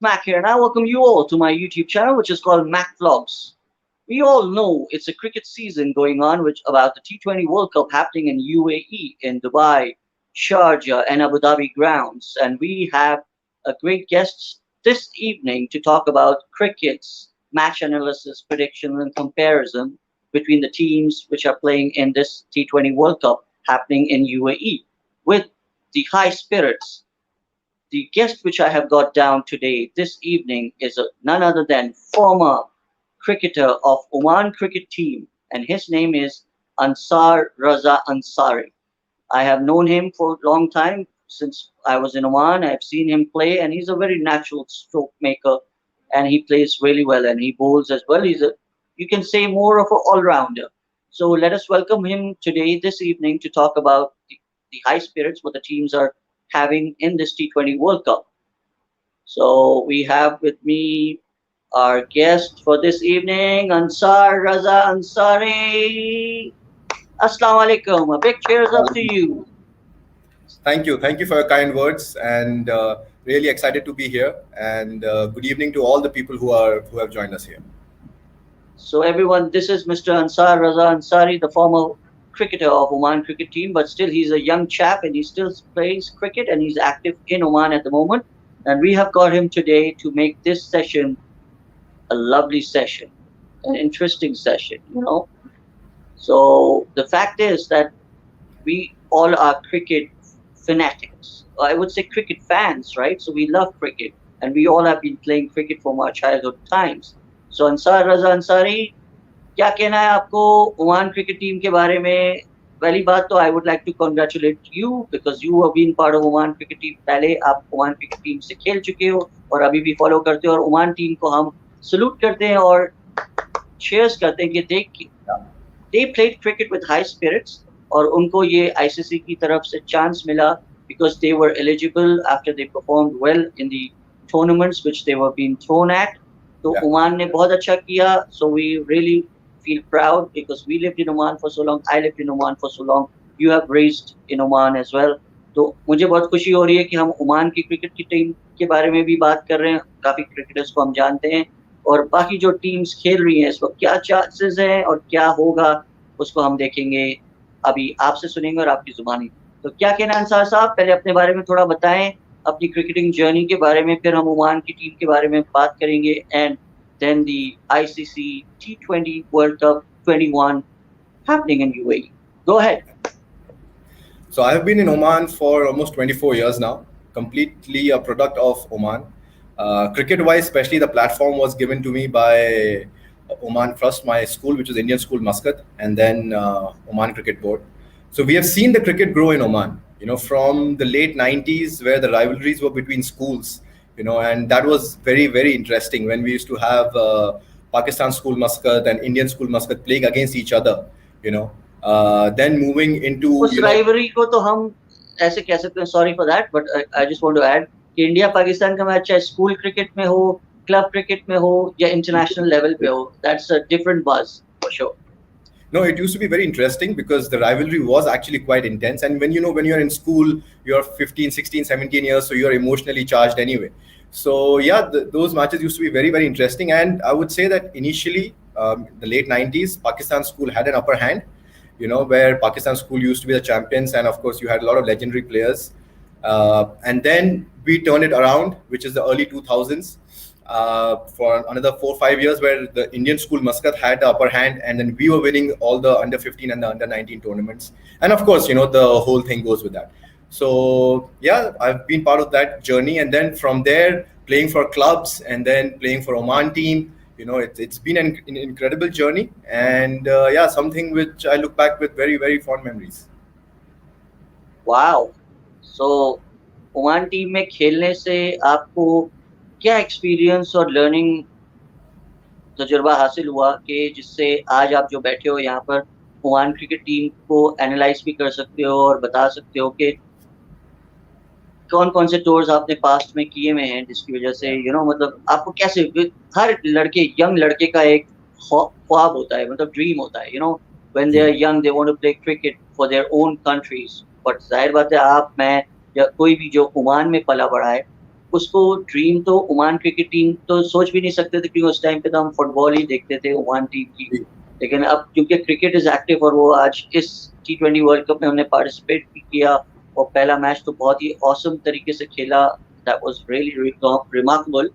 Mac here, and I welcome you all to my YouTube channel, which is called Mac Vlogs. We all know it's a cricket season going on, which about the T20 World Cup happening in UAE, in Dubai, Sharjah, and Abu Dhabi grounds, and we have a great guest this evening to talk about cricket's match analysis, prediction, and comparison between the teams which are playing in this T20 World Cup happening in UAE with the high spirits. The guest which I have got down today, this evening, is none other than former cricketer of Oman cricket team, and his name is Ansar Raza Ansari. I have known him for a long time since I was in Oman. I've seen him play, and he's a very natural stroke maker, and he plays really well, and he bowls as well. You can say, more of an all-rounder. So let us welcome him today, this evening, to talk about the high spirits, what the teams are having in this T20 World Cup. So we have with me our guest for this evening, Ansar Raza Ansari. Assalamu alaikum. A big cheers up to you. Thank you for your kind words, and really excited to be here. And good evening to all the people who have joined us here. So everyone, this is Mr. Ansar Raza Ansari, the former cricketer of Oman cricket team, but still he's a young chap and he still plays cricket and he's active in Oman at the moment. And we have got him today to make this session a lovely session, an interesting session, you know. So the fact is that we all are cricket fanatics. I would say cricket fans, right? So we love cricket and we all have been playing cricket from our childhood times. So Ansar Raza Ansari, क्या कहना है आपको Oman cricket team के बारे में? पहली बात तो I would like to congratulate you because you have been part of Oman cricket team. पहले आप ओमान क्रिकेट टीम से खेल चुके हो और अभी भी फॉलो करते हो, और ओमान टीम को हम सलूट करते हैं और शेयर्स करते हैं कि they played cricket with high spirits, और उनको ये आईसीसी की तरफ से चांस मिला because they were eligible after they performed well in the tournaments which they were been thrown at. तो ओमान ने बहुत अच्छा किया. So we really feel proud because we lived in Oman for so long. I lived in Oman for so long. You have raised in Oman as well. तो मुझे बहुत खुशी हो रही है कि हम ओमान की क्रिकेट की टीम के बारे में भी बात कर रहे हैं. काफ़ी क्रिकेटर्स को हम जानते हैं और बाकी जो टीम्स खेल रही हैं इस वक्त क्या चांसेस हैं और क्या होगा उसको हम देखेंगे. अभी आपसे सुनेंगे और आपकी जुबानी. तो क्या कहना अंसार साहब, पहले अपने बारे में थोड़ा बताएं, अपनी क्रिकेटिंग जर्नी के बारे में, फिर हम ओमान की टीम के बारे में बात करेंगे, and then the ICC T20 World Cup 21 happening in UAE. Go ahead. So I have been in Oman for almost 24 years now, completely a product of Oman. Cricket-wise, especially, the platform was given to me by Oman Trust, my school, which is Indian School Muscat, and then Oman Cricket Board. So we have seen the cricket grow in Oman, from the late 90s, where the rivalries were between schools. And that was very, very interesting when we used to have Pakistan School Muscat and Indian School Muscat playing against each other, then moving into... उस rivalry को तो हम ऐसे कह सकते हैं, sorry for that, but I just want to add कि India Pakistan का मैच चाहे स्कूल क्रिकेट में हो, क्लब क्रिकेट में हो या इंटरनेशनल लेवल पे हो, that's a different buzz for sure. No, it used to be very interesting because the rivalry was actually quite intense. And when you're in school, you're 15, 16, 17 years, so you're emotionally charged anyway. So yeah, those matches used to be very, very interesting. And I would say that initially, the late 90s, Pakistan School had an upper hand, where Pakistan School used to be the champions. And of course, you had a lot of legendary players. And then we turned it around, which is the early 2000s. For another 4 or 5 years, where the Indian School Muscat had the upper hand, and then we were winning all the under 15 and the under 19 tournaments. And of course, the whole thing goes with that. So yeah, I've been part of that journey, and then from there, playing for clubs and then playing for Oman team. It's been an incredible journey, and yeah, something which I look back with very, very fond memories. Wow. So Oman team में खेलने से आपको क्या experience और learning तजुर्बा हासिल हुआ कि जिससे आज आप जो बैठे हो यहाँ पर ओमान क्रिकेट टीम को एनालाइज भी कर सकते हो और बता सकते हो कि कौन कौन से टूर्स आपने पास्ट में किए हुए हैं जिसकी वजह से मतलब आपको कैसे, हर लड़के, यंग लड़के का एक ख्वाब होता है, मतलब ड्रीम होता है, when they are young they want to play cricket for their own countries. But जाहिर बात है आप, मैं या कोई भी जो ओमान में पला बड़ा है उसको ड्रीम तो ओमान क्रिकेट टीम तो सोच भी नहीं सकते थे, क्योंकि उस टाइम पे तो हम फुटबॉल ही देखते थे ओमान टीम की। लेकिन अब क्योंकि क्रिकेट इज एक्टिव और वो आज इस T20 वर्ल्ड कप में हमने पार्टिसिपेट भी किया, और पहला मैच तो बहुत ही औसम तरीके से खेला, दैट वाज रियली रिमार्केबल।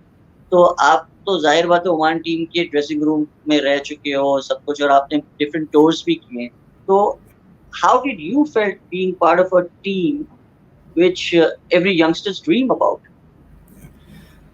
तो आप तो जाहिर बात है ओमान टीम के ड्रेसिंग रूम में रह चुके हो सब कुछ, और आपने डिफरेंट टूर्स भी किए। तो how did you felt being part of a team which every youngsters dream about?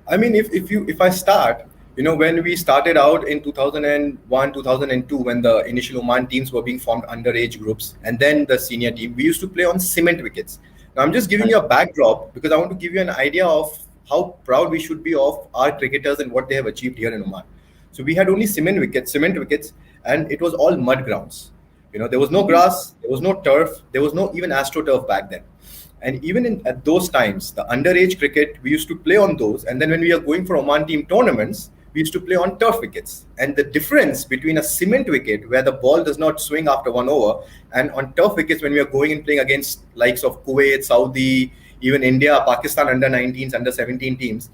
I mean, if I start, when we started out in 2001, 2002, when the initial Oman teams were being formed underage groups, and then the senior team, we used to play on cement wickets. Now, I'm just giving you a backdrop because I want to give you an idea of how proud we should be of our cricketers and what they have achieved here in Oman. So we had only cement wickets, and it was all mud grounds. There was no grass, there was no turf, there was no even astroturf back then. And even at those times, the underage cricket, we used to play on those. And then when we are going for Oman team tournaments, we used to play on turf wickets. And the difference between a cement wicket, where the ball does not swing after 1 over, and on turf wickets, when we are going and playing against likes of Kuwait, Saudi, even India, Pakistan under 19s, under 17 teams,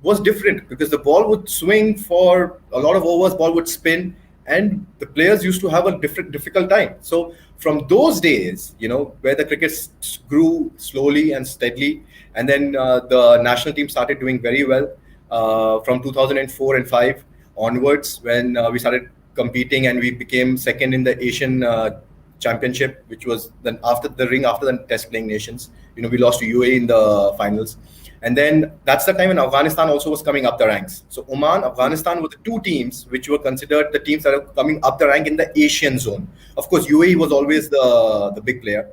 was different because the ball would swing for a lot of overs, ball would spin, and the players used to have a difficult time. So from those days, where the cricket grew slowly and steadily, and then the national team started doing very well from 2004 and 5 onwards, when we started competing and we became second in the Asian championship, which was then after the test playing nations. We lost to UAE in the finals. And then that's the time when Afghanistan also was coming up the ranks. So Oman, Afghanistan were the two teams which were considered the teams that are coming up the rank in the Asian zone. Of course, UAE was always the big player.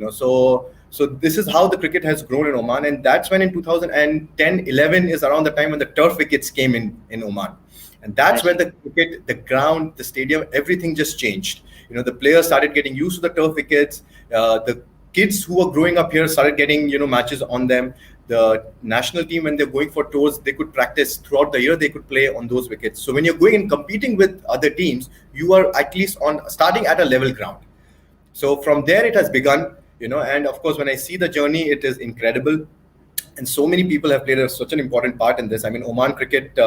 So this is how the cricket has grown in Oman, and that's when in 2010-11 is around the time when the turf wickets came in Oman, and that's where the cricket, the ground, the stadium, everything just changed. The players started getting used to the turf wickets. The kids who were growing up here started getting matches on them. The national team, when they're going for tours, they could practice throughout the year. They could play on those wickets. So when you're going and competing with other teams, you are at least starting at a level ground. So from there it has begun, and of course when I see the journey, it is incredible, and so many people have played such an important part in this. I mean, Oman cricket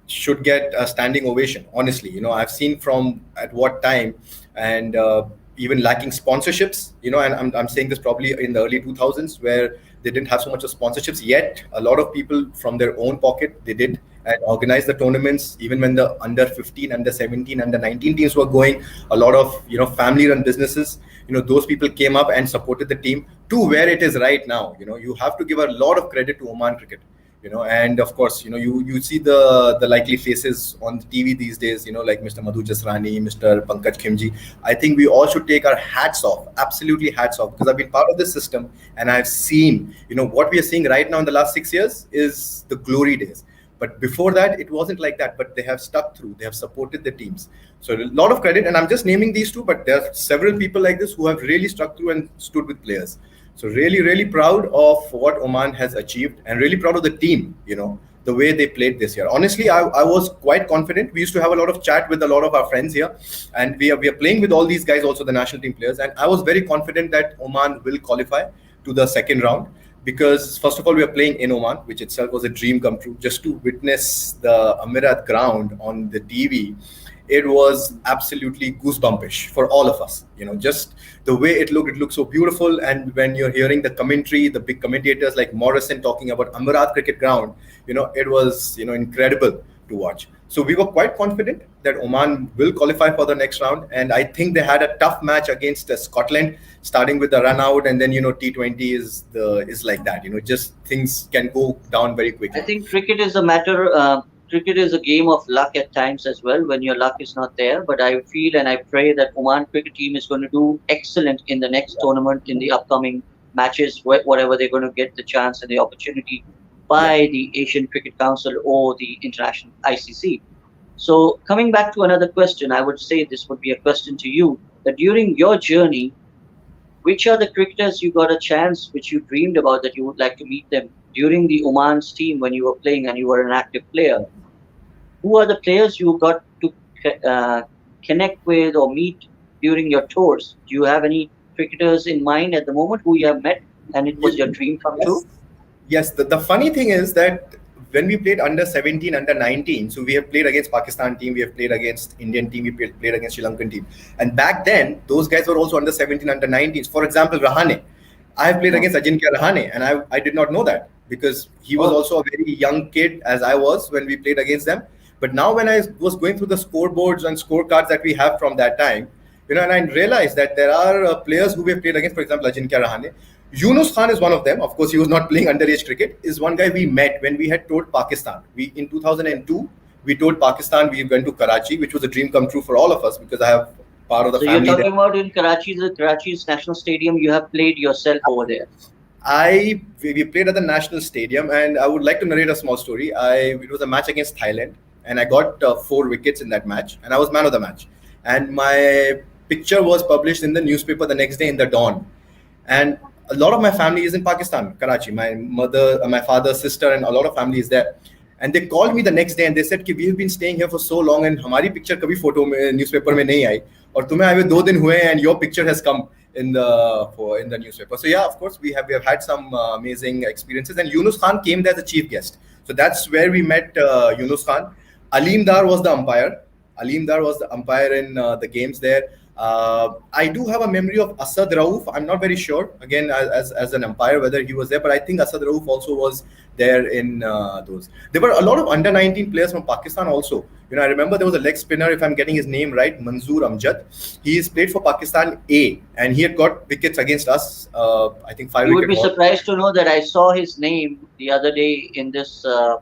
should get a standing ovation, honestly. I've seen from at what time, and even lacking sponsorships, and I'm saying this probably in the early 2000s, where they didn't have so much of sponsorships, yet a lot of people from their own pocket, they did and organized the tournaments. Even when the under 15, under 17, under 19 teams were going, a lot of family run businesses, those people came up and supported the team to where it is right now. You have to give a lot of credit to Oman cricket. And of course, you see the likely faces on the TV these days, like Mr. Madhu Jasrani, Mr. Pankaj Khimji. I think we all should take our hats off, absolutely hats off, because I've been part of this system and I've seen, what we are seeing right now in the last 6 years is the glory days. But before that, it wasn't like that. But they have stuck through. They have supported the teams. So a lot of credit. And I'm just naming these two, but there are several people like this who have really stuck through and stood with players. So really, really proud of what Oman has achieved, and really proud of the team, the way they played this year. Honestly, I was quite confident. We used to have a lot of chat with a lot of our friends here, and we are playing with all these guys, also the national team players. And I was very confident that Oman will qualify to the second round, because first of all, we are playing in Oman, which itself was a dream come true. Just to witness the Amirat ground on the TV, it was absolutely goosebumpish for all of us. Just the way it looked so beautiful. And when you're hearing the commentary, the big commentators like Morrison talking about Amirat cricket ground, it was incredible to watch. So we were quite confident that Oman will qualify for the next round, and I think they had a tough match against Scotland, starting with the run out, and then T20 is like that. Just things can go down very quickly. I think cricket is a matter. Cricket is a game of luck at times as well, when your luck is not there. But I feel and I pray that Oman cricket team is going to do excellent in the next tournament, in the upcoming matches, whatever they're going to get the chance and the opportunity by the Asian Cricket Council or the International ICC. So coming back to another question, I would say this would be a question to you, that during your journey, which are the cricketers you got a chance, which you dreamed about, that you would like to meet them during the Oman's team when you were playing and you were an active player? Who are the players you got to connect with or meet during your tours? Do you have any cricketers in mind at the moment who you have met and it was your dream come true? Yes, the funny thing is that when we played under 17, under 19, so we have played against Pakistan team, we have played against Indian team, we played against Sri Lankan team. And back then, those guys were also under 17, under 19s. For example, Rahane. I have played No. against Ajinkya Rahane, and I did not know that because he was Oh, also a very young kid as I was when we played against them. But now when I was going through the scoreboards and scorecards that we have from that time, and I realized that there are players who we have played against, for example, Ajinkya Rahane. Yunus Khan is one of them. Of course, he was not playing underage cricket. Is one guy we met when we had toured Pakistan. We in 2002 we toured Pakistan. We went to Karachi, which was a dream come true for all of us because I have part of the so you're family there. talking about in Karachi, the Karachi's national stadium. You have played yourself over there. We played at the national stadium, and I would like to narrate a small story. It was a match against Thailand, and I got 4 wickets in that match, and I was man of the match. And my picture was published in the newspaper the next day in the Dawn. And a lot of my family is in Pakistan, Karachi. My mother, my father, sister, and a lot of family is there. And they called me the next day and they said कि we have been staying here for so long and हमारी picture कभी photo में newspaper में नहीं आई और तुम्हें आए हुए 2 दिन हुए and your picture has come in the newspaper. So yeah, of course we have had some amazing experiences, and Yunus Khan came there as a chief guest. So that's where we met Yunus Khan. Aleem Dar was the umpire. Aleem Dar was the umpire in the games there. I do have a memory of Asad Rauf. I'm not very sure, again, as an umpire, whether he was there, but I think Asad Rauf also was there in those. There were a lot of under 19 players from Pakistan also. I remember there was a leg spinner, if I'm getting his name right, Manzoor Amjad. He's played for Pakistan A, and he had got wickets against us. I think 5 You would wicket be surprised to know that I saw his name the other day in this the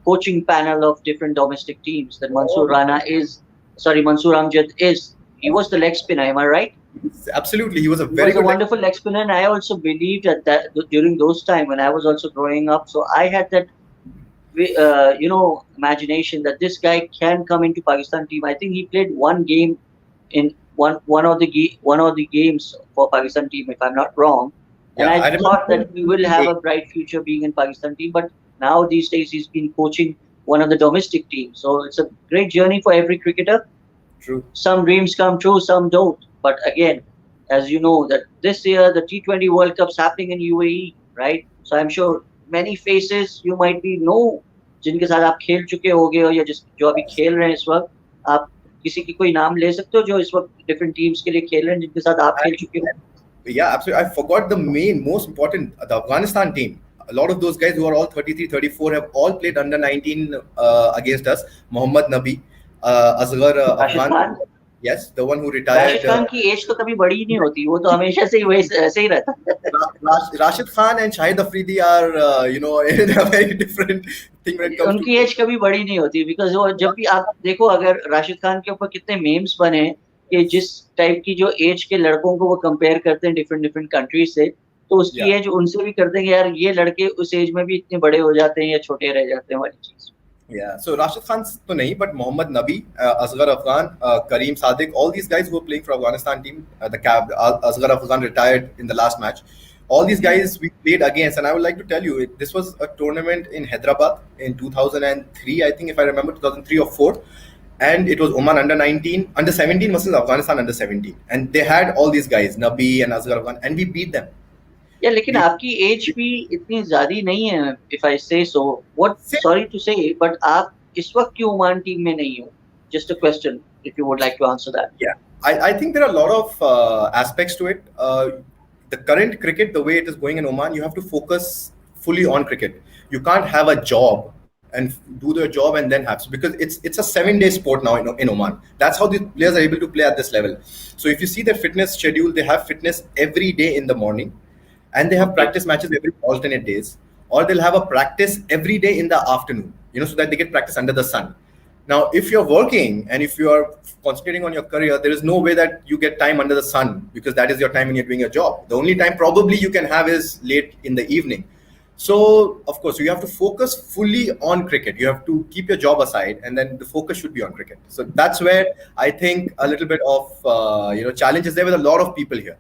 coaching panel of different domestic teams. That Mansoor Amjad is. He was the leg spinner. Am I right? Absolutely, he was a He very was a good wonderful leg spinner, and I also believed that during those time when I was also growing up. So I had that, imagination that this guy can come into Pakistan team. I think he played one game in one of the games for Pakistan team, if I'm not wrong. And Yeah, I I thought remember. that he will have a bright future being in Pakistan team. But now these days he's been coaching one of the domestic teams. So it's a great journey for every cricketer. True. Some dreams come true, some don't. But again, as you know, that this year the T20 World Cup's happening in UAE, right? So I'm sure many faces you might be know जिनके साथ आप खेल चुके होगे और या जो अभी खेल रहे हैं इस वक्त, आप किसी की कोई नाम ले सकते हो जो इस वक्त डिफरेंट टीम्स के लिए खेल रहे हैं जिनके साथ आप खेल चुके हो? Yeah, absolutely. I forgot the most important, the Afghanistan team. A lot of those guys who are all 33, 34 have all played under 19 against us. Mohammad Nabi, Asghar Rashid Afghan. Khan Yes, the one who Rashid retired. Khan की as तो कभी बड़ी ही नहीं होती, वो तो हमेशा से ही ऐसे ही रहता है। Rashid Khan and Shahid Afridi are, in a very different thing when it comes उनकी to. एज कभी बड़ी नहीं होती, बिकॉज वो जब भी आप देखो, अगर राशिद खान के ऊपर कितने मीम्स बने कि जिस टाइप की जो एज के लड़कों को वो कंपेयर करते हैं डिफरेंट डिफरेंट कंट्रीज से, तो उसकी Yeah. एज उनसे भी करते हैं कि यार ये लड़के उस एज में भी इतने बड़े हो जाते हैं या छोटे रह जाते हैं वाली चीज। Yeah, so Rashid Khan to nahi, but Mohammad Nabi, Asghar Afghan, Kareem Sadiq, all these guys who were playing for Afghanistan team, Asghar Afghan retired in the last match. All these guys we played against, and I would like to tell you, this was a tournament in Hyderabad in 2003, I think, if I remember, 2003 or 4. And it was Oman under 19, under 17 versus Afghanistan under 17. And they had all these guys, Nabi and Asghar Afghan, and we beat them. या लेकिन आपकी as भी इतनी ज्यादा नहीं है, if I say so, what sorry to say, but आप इस वक्त क्यों ओमान टीम में नहीं हो? Just a question, if you would like to answer that. Yeah, I think there are a lot of aspects to it. The current cricket, the way it is going in Oman, you have to focus fully on cricket. You can't have a job and do the job and then have, because it's a 7-day sport now in Oman. That's how the players are able to play at this level. So if you see their fitness schedule, they have fitness every day in the morning, and they have practice matches every alternate days, or they'll have a practice every day in the afternoon, so that they get practice under the sun. Now, if you're working and if you are concentrating on your career, there is no way that you get time under the sun, because that is your time when you're doing your job. The only time probably you can have is late in the evening. So, of course, you have to focus fully on cricket. You have to keep your job aside, and then the focus should be on cricket. So that's where I think a little bit of challenge is there with a lot of people here.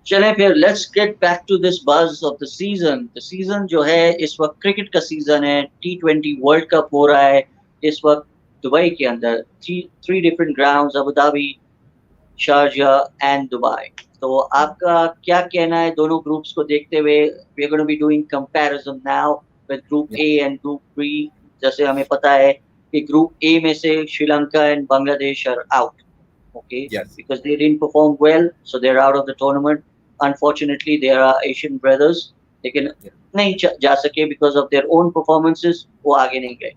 चलें फिर, let's get back to this buzz of the season. The season जो है इस वक्त cricket का season है, T20 world cup हो रहा है इस वक्त दुबई के अंदर, three different grounds, Abu Dhabi, Sharjah and Dubai. तो आपका क्या कहना है दोनों ग्रुप्स को देखते हुए? We are going to be doing comparison now with group Yeah, A and group B. जैसे हमें पता है कि ग्रुप ए में से Sri Lanka and Bangladesh are out. Okay, yes, because they didn't perform well, so they're out of the tournament. Unfortunately, they are Asian brothers. लेकिन yeah, नहीं जा सके because of their own performances. वो आगे नहीं गए.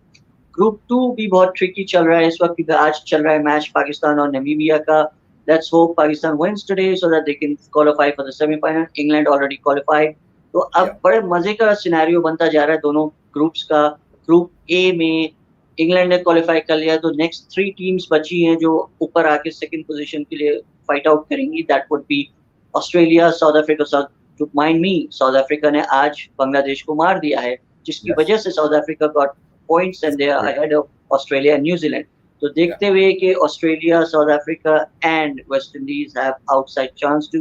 ग्रुप टू भी बहुत ट्रिकी चल रहा है इस वक्त, क्योंकि आज चल रहा है मैच पाकिस्तान और नमीबिया का. Let's hope Pakistan wins today so that they can qualify for the semifinal. England already qualified. तो अब yeah, बड़े मजे का सिनेरियो बनता जा रहा है दोनों ग्रुप्स का. ग्रुप ए में इंग्लैंड ने क्वालिफाई कर लिया, तो नेक्स्ट थ्री टीम्स बची हैं जो ऊपर आके सेकंड पोजीशन के लिए फाइट आउट करेंगी. That would be Australia, South Africa. To mind me, South Africa ने आज बांग्लादेश को मार दिया है, जिसकी yes, वजह से south Africa got points and they are yeah, ahead of Australia and New Zealand. तो yeah, देखते हुए कि Australia, South Africa and West Indies have outside chance to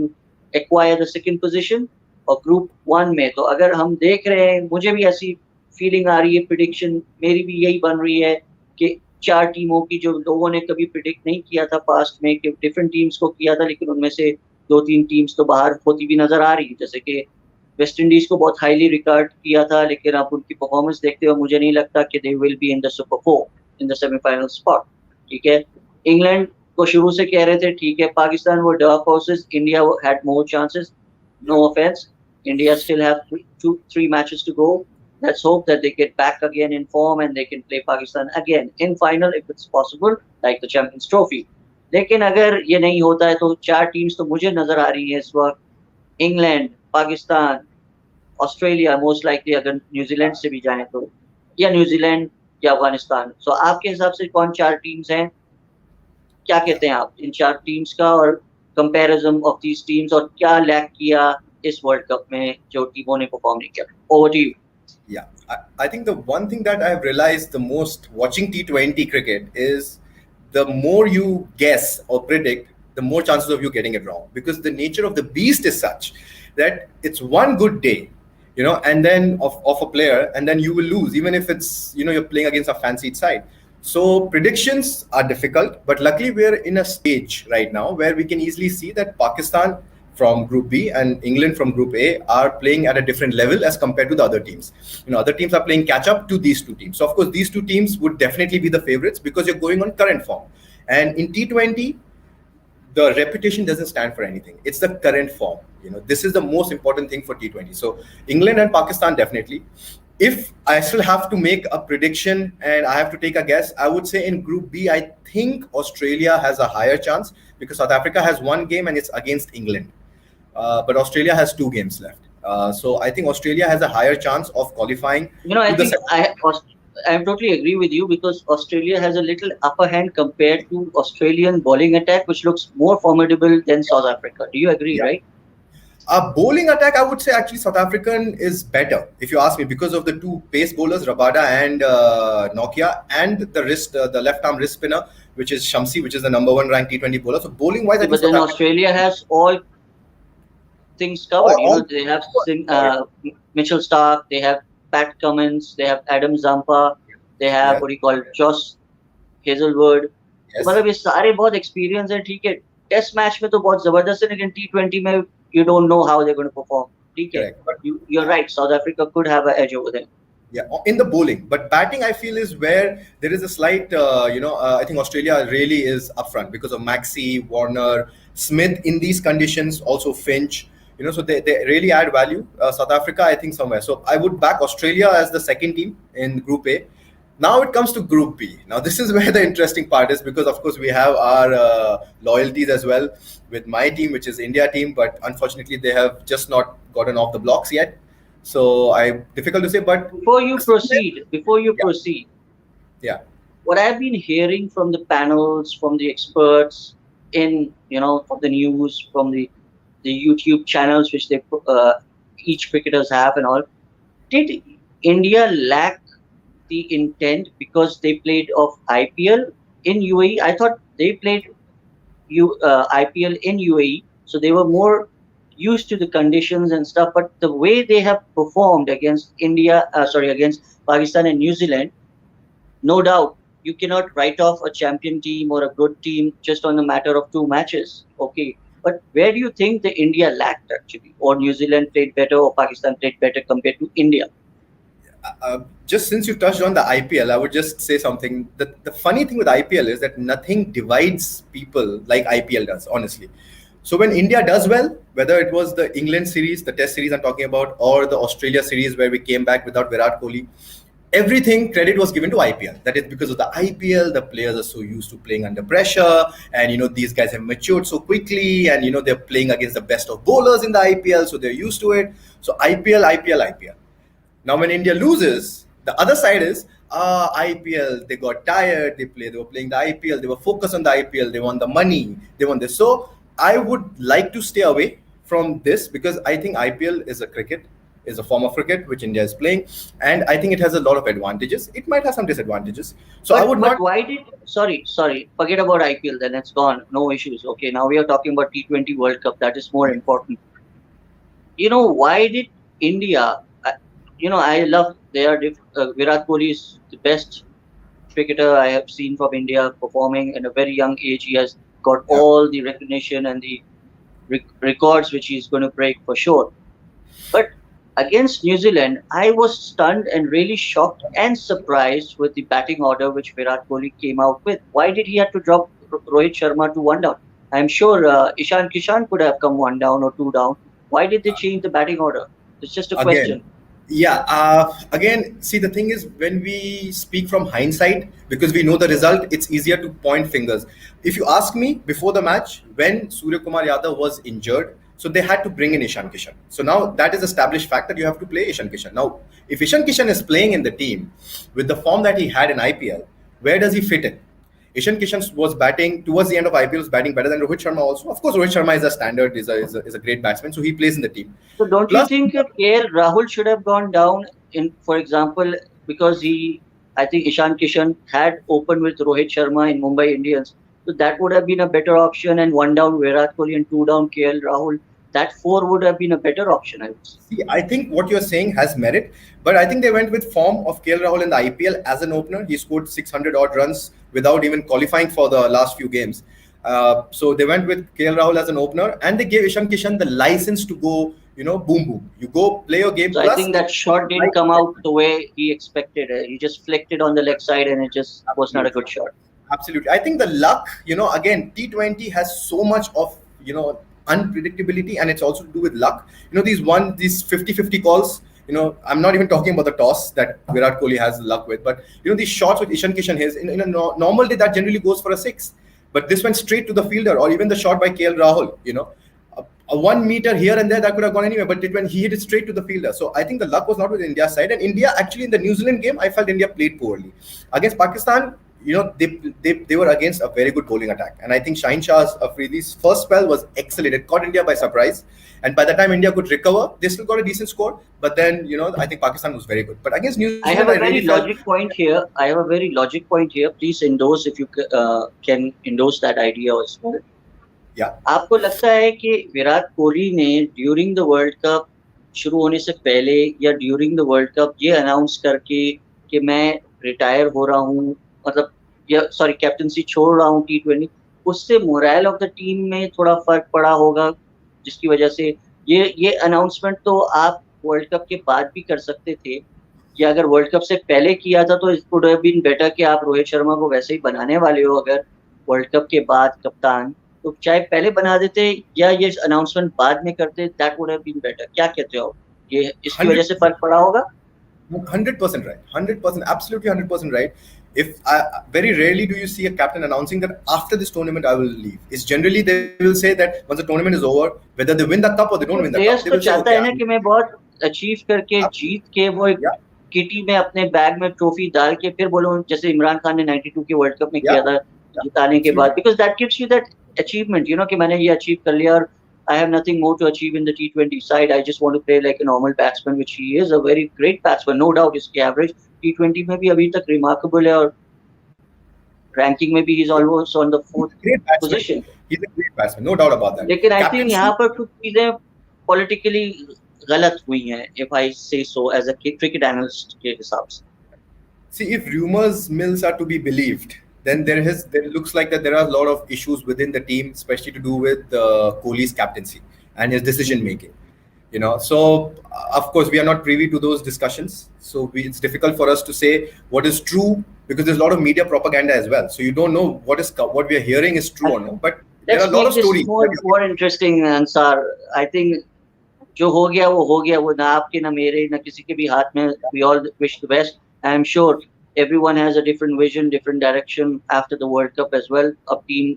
acquire the second position. और ग्रुप वन में तो अगर हम देख रहे हैं, मुझे भी ऐसी फीलिंग आ रही है, प्रिडिक्शन मेरी भी यही बन रही है कि चार टीमों की जो लोगों ने कभी प्रिडिक्ट नहीं किया था पास्ट में, कि डिफरेंट टीम्स को किया था, लेकिन उनमें से दो तीन टीम्स तो बाहर होती भी नजर आ रही है. जैसे कि वेस्ट इंडीज को बहुत हाईली रिकॉर्ड किया था, लेकिन अब उनकी परफॉर्मेंस देखते हुए मुझे नहीं लगता कि they will be in the super four, in the semifinal spot. ठीक है. इंग्लैंड को शुरू से कह रहे थे ठीक है, पाकिस्तान वो dark horses, India had more chances. No offense, India still have 2-3 matches to go. Let's hope that they get back again in form and they can play Pakistan again in final if it's possible, like the Champions Trophy. लेकिन अगर ये नहीं होता है तो चार teams तो मुझे नजर आ रही है इस वक्त. England, Pakistan, Australia, most likely अगर न्यूजीलैंड से भी जाएं तो, या न्यूजीलैंड या अफगानिस्तान. सो आपके हिसाब से कौन चार टीम्स हैं? क्या yeah. कहते हैं आप इन चार टीम्स का, और कंपैरिजन ऑफ दीज टीम्स, और क्या लैक किया इस वर्ल्ड कप में जो टीमों ने परफॉर्म नहीं किया? Over to you. Yeah, I think the one thing that I've realized the most watching T20 cricket is the more you guess or predict, the more chances of you getting it wrong. Because the nature of the beast is such that it's one good day, and then of a player, and then you will lose, even if it's, you're playing against a fancied side. So predictions are difficult, but luckily we're in a stage right now where we can easily see that Pakistan from Group B and England from Group A are playing at a different level as compared to the other teams. Other teams are playing catch up to these two teams. So of course, these two teams would definitely be the favorites because you're going on current form. And in T20, the reputation doesn't stand for anything. It's the current form. This is the most important thing for T20. So England and Pakistan definitely. If I still have to make a prediction and I have to take a guess, I would say in Group B, I think Australia has a higher chance because South Africa has one game and it's against England. But Australia has 2 games left. So I think Australia has a higher chance of qualifying. I think I totally agree with you because Australia has a little upper hand compared to Australian bowling attack, which looks more formidable than South Africa. Do you agree, right? Bowling attack, I would say actually South African is better, if you ask me, because of the two pace bowlers, Rabada and Nokia, and the left arm wrist spinner, which is Shamsi, which is the number 1 ranked T20 bowler. So bowling wise, I think but then Australia has all things covered. They have Mitchell Stark, they have Pat Cummins, they have Adam Zampa, they have what do you call Josh Hazelwood. मतलब ये सारे बहुत experience है. ठीक है, test match में तो बहुत जबरदस्त है, लेकिन T20 में you don't know how they're going to perform. ठीक है, but you're right, South Africa could have an edge over them. Yeah, in the bowling, but batting I feel is where there is a slight, I think Australia really is up front because of Maxey, Warner, Smith in these conditions, also Finch. So they really add value. South Africa, I think somewhere. So I would back Australia as the second team in Group A. Now it comes to Group B. Now this is where the interesting part is because of course we have our loyalties as well with my team, which is India team, but unfortunately they have just not gotten off the blocks yet. So difficult to say. But before you proceed, yeah, what I've been hearing from the panels, from the experts, from the news, from the YouTube channels which they each cricketers have and all, did India lack the intent because they played of IPL in UAE? I thought they played IPL in UAE, so they were more used to the conditions and stuff. But the way they have performed against against Pakistan and New Zealand, no doubt you cannot write off a champion team or a good team just on the matter of 2 matches. Okay, But where do you think the India lacked actually, or New Zealand played better, or Pakistan played better compared to India? Just since you touched on the IPL, I would just say something. The funny thing with IPL is that nothing divides people like IPL does, honestly. So when India does well, whether it was the England series, the Test series I'm talking about, or the Australia series where we came back without Virat Kohli, everything credit was given to IPL. That is because of the IPL, the players are so used to playing under pressure, and these guys have matured so quickly, and they're playing against the best of bowlers in the IPL, so they're used to it. So IPL, IPL, IPL. Now, when India loses, the other side is IPL. They got tired. They were playing the IPL. They were focused on the IPL. They want the money. They want this. So I would like to stay away from this because I think IPL is a form of cricket which India is playing, and I think it has a lot of advantages. It might have some disadvantages. So I would But not. why did sorry, forget about IPL then, it's gone, no issues. Okay, now we are talking about T20 World Cup, that is more important. Why did India? I love Virat Kohli is the best cricketer I have seen from India performing in a very young age. He has got Yeah. all the recognition and the records which he's going to break for sure. But against New Zealand, I was stunned and really shocked and surprised with the batting order which Virat Kohli came out with. Why did he have to drop Rohit Sharma to one down? I'm sure Ishan Kishan could have come one down or two down. Why did they change the batting order? It's just a Again, question. yeah, again, see, the thing is, when we speak from hindsight, because we know the result, it's easier to point fingers. If you ask me, before the match, when Surya Kumar Yadav was injured, so they had to bring in Ishan Kishan. So now that is established fact that you have to play Ishan Kishan. Now, if Ishan Kishan is playing in the team with the form that he had in IPL, where does he fit in? Ishan Kishan was batting towards the end of IPL, was batting better than Rohit Sharma also. Of course, Rohit Sharma is a standard, is a great batsman, so he plays in the team. So don't you Plus, think KL Rahul should have gone down in, for example, because I think Ishan Kishan had opened with Rohit Sharma in Mumbai Indians. So that would have been a better option, and one down Virat Kohli and two down KL Rahul. That four would have been a better option, I would say. see, I think what you're saying has merit, but I think they went with form of KL Rahul in the IPL as an opener. He scored 600 odd runs without even qualifying for the last few games. So they went with KL Rahul as an opener, and they gave Ishan Kishan the license to go, boom boom. You go play your game. So I Plus, think that shot didn't come out the way he expected. He just flicked it on the leg side, and it just was not a absolutely. good shot. Absolutely. I think the luck, again, T20 has so much of, unpredictability, and it's also to do with luck. These 50-50 calls, I'm not even talking about the toss that Virat Kohli has luck with, but, these shots with Ishan Kishan, in a normal day, that generally goes for a six. But this went straight to the fielder, or even the shot by KL Rahul, a 1 meter here and there that could have gone anywhere, but when he hit it straight to the fielder. So I think the luck was not with India's side. And India, actually, in the New Zealand game, I felt India played poorly. Against Pakistan, they were against a very good bowling attack. And I think Shaheen Shah Afridi's first spell was excellent. It caught India by surprise. And by the time India could recover, they still got a decent score. But then, I think Pakistan was very good. But against New I Zealand, have I a really very felt. logic point here. I have a very logic point here. Please endorse if you can endorse that idea also. Yeah. आपको लगता है कि विराट कोहली ने during the world cup शुरू होने से पहले या ड्यूरिंग द वर्ल्ड कप ये अनाउंस करके कि मैं रिटायर हो रहा हूँ, मतलब या सॉरी कैप्टनसी छोड़ रहा हूँ T20, उससे मोरल ऑफ द टीम में थोड़ा फर्क पड़ा होगा, जिसकी वजह से ये अनाउंसमेंट तो आप वर्ल्ड कप के बाद भी कर सकते थे, या अगर वर्ल्ड कप से पहले किया था तो it would have been better कि आप रोहित शर्मा को वैसे ही बनाने वाले हो अगर वर्ल्ड कप के बाद कप्तान, तो चाहे पहले बना देते या ये अनाउंसमेंट बाद में करते, that would have been better. क्या कहते हो, ये इसकी वजह से फर्क पड़ा होगा? 100% right. 100%, absolutely 100% right. If very rarely do you see a captain announcing that after this tournament I will leave. It's generally they will say that once the tournament is over, whether they win the cup or they don't win the cup, players they तो will say, चाहता okay, है ना कि मैं बहुत achieve करके जीत के वो एक yeah, किटी में अपने बैग में ट्रॉफी डाल के फिर बोलूं, जैसे इमरान खान ने 92 के वर्ल्ड कप में किया yeah, था yeah, जिताने के बाद, absolutely. Because that gives you that achievement, कि मैंने ये अचीव कर लिया और I have nothing more to achieve in the T20 side. I just want to play like a normal batsman, which he is a very great batsman, no doubt. इसके average T20 में भी अभी तक remarkable है और ranking में भी he's Yeah, almost on the he's fourth a great batsman. position. He's a great batsman, no doubt about that. लेकिन I think Captaincy, यहाँ पर कुछ चीजें politically गलत हुई हैं, if I say so as a cricket analyst के हिसाब से. see, if rumors mills are to be believed, then there looks like that there are a lot of issues within the team, especially to do with Kohli's captaincy and his decision making. So of course we are not privy to those discussions. So it's difficult for us to say what is true, because there's a lot of media propaganda as well. So you don't know what we are hearing is true or not. But there are Let's a lot make of this stories. more interesting, Ansar. I think जो हो गया वो ना आपके ना मेरे ना किसी के भी हाथ में. We all wish the best. I am sure everyone has a different vision, different direction after the World Cup as well. अब टीम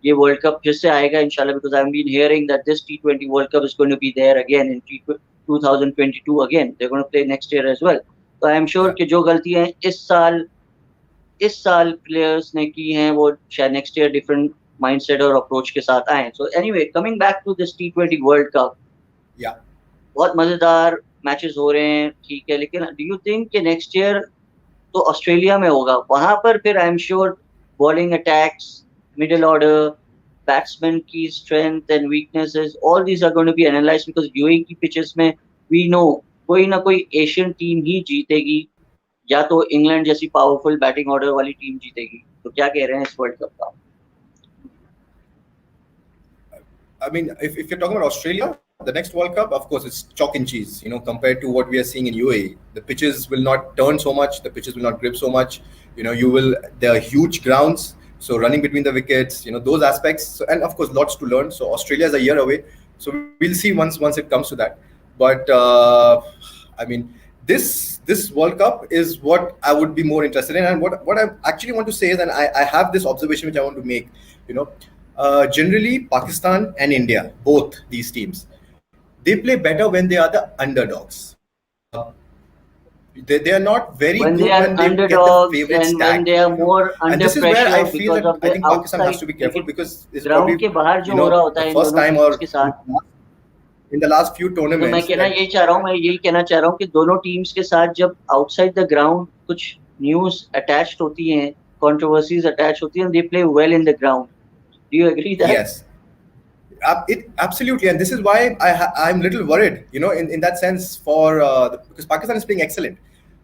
ये World Cup फिर से आएगा इंशाल्लाह, because I've been hearing that this T20 World Cup is going to be there again in 2022 again. They're going to play next year as well. So I am sure कि जो गलतियां इस साल players ने की हैं वो शायद नेक्स्ट ईयर डिफरेंट माइंडसेट और अप्रोच के साथ आए. So anyway, coming back to this T20 world cup, बहुत मजेदार मैचेस हो रहे हैं, ठीक है, लेकिन डू यू थिंक कि नेक्स्ट ईयर तो ऑस्ट्रेलिया में होगा, वहां पर फिर I am sure bowling attacks, middle order, batsman की strength and weaknesses, all these are going to be analysed, because UAE की पिचेस में वी नो कोई ना कोई एशियन टीम ही जीतेगी, या तो इंग्लैंड जैसी पावरफुल बैटिंग ऑर्डर वाली टीम जीतेगी. तो क्या कह रहे हैं इस वर्ल्ड कप का? I mean, if you're talking about Australia, the next World Cup, of course, it's chalk and cheese. Compared to what we are seeing in UAE, the pitches will not turn so much, the pitches will not grip so much. There are huge grounds, so running between the wickets, those aspects, and of course, lots to learn. So Australia is a year away, so we'll see once it comes to that. But I mean, this World Cup is what I would be more interested in, and what I actually want to say is, and I have this observation which I want to make. Generally, Pakistan and India, both these teams, they play better when they are the underdogs. They are not very when good they are when they underdogs, get the favorite and stack. when they are more under And this is pressure where I feel because that of the I think Pakistan has to be careful, because it's ground probably के बाहर जो हो रहा होता है the in first दोनों time teams के साथ. in the last few तो मैं tournaments. कहना यही चाह रहा हूँ, मैं यही कहना चाह रहा हूँ कि दोनों टीम्स के साथ जब आउटसाइड द ग्राउंड कुछ न्यूज अटैच्ड होती हैं, कंट्रोवर्सीज अटैच होती हैं, they play well in the ground. Do you agree that? Yes. Absolutely, and this is why I'm a little worried, in that sense, because Pakistan is playing excellent,